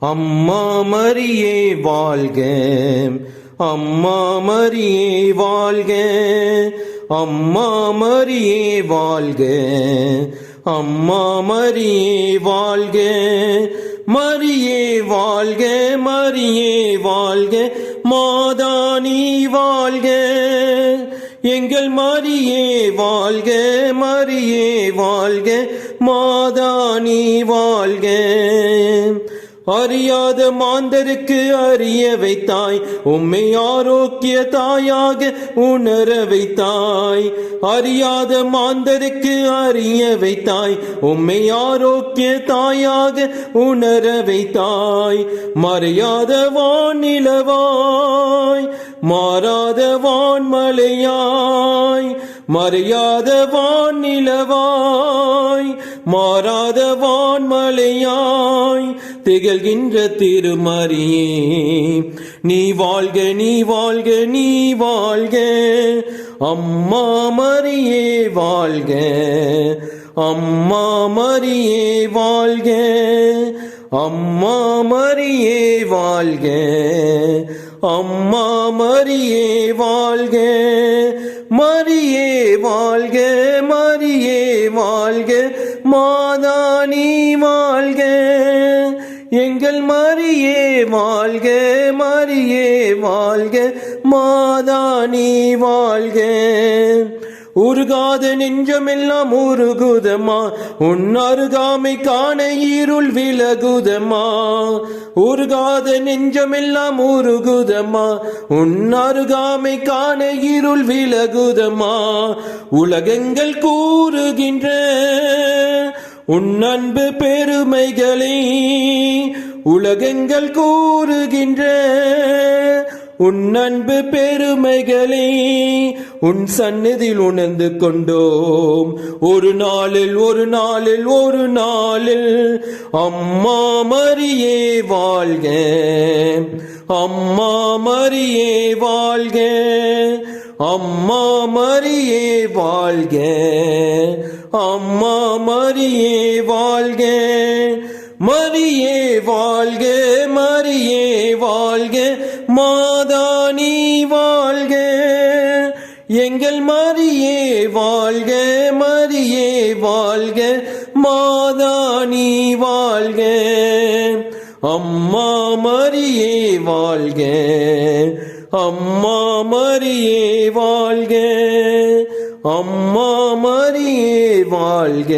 அம்மா மரியே வாழ்க, அம்மா மரியே வாழ்க, அம்மா மரியே வாழ்க, அம்மா மரியே வாழ்க, மரியே வாழ்க, மரியே வாழ்க, மாதா நீ வாழ்க, எங்கள் மரியே வாழ்க, மரியே வாழ்க, மாதா நீ வாழ்க. அறியாத மாந்தருக்கு அறிய வைத்தாய், உம்மை ஆரோக்கிய தாயாக உணர வைத்தாய். அறியாத மாந்தருக்கு அறிய வைத்தாய், உம்மை ஆரோக்கிய தாயாக உணர வைத்தாய். மறையாத வானிலவாய், மாறாத வான்மலையாய், மறையாத வானிலவாய், மாறாத வான்மலையாய் திகழ்கின்ற திருமரியே நீ வாழ்க, நீ வாழ்க, நீ வாழ்க. அம்மா மரியே வாழ்க, அம்மா மரியே வாழ்க, அம்மா மரியே வாழ்க, அம்மா மரியே வாழ்க, மரியே வாழ்க, மரியே வாழ்க, மாதா நீ வாழ்க, எங்கள் மரியே வாழ்க, மரியே வாழ்க, மாதா நீ வாழ்க. உருகாத நெஞ்சமெல்லாம் உருகுதம்மா, உன் அருகாமை காண இருள் விலகுதம்மா. உருகாத நெஞ்சமெல்லாம் உருகுதம்மா, உன் அருகாமை காண இருள் விலகுதம்மா. உலகங்கள் கூறுகின்ற உன் அன்பு பெருமைகளை, உலகங்கள் கூறுகின்ற உன் அன்பு பெருமைகளை உன் சந்நிதியில் உணர்ந்து கொண்டோம். ஒரு நாளில் ஒரு நாளில் ஒரு நாளில் அம்மா மரியே வாழ்க, அம்மா மரியே வாழ்க, அம்மா மரியே வாழ்க, அம்மா மரியே வாழ்க, மரியே வாழ்க, மரியே வாழ்க, மாதா நீ வாழ்க, எங்கள் மரியே வாழ்க, மரியே வாழ்க, மாதா நீ வாழ்க. அம்மா மரியே வாழ்க, அம்மா மரியே வாழ்க, அம்மா மரியே வாழ்க.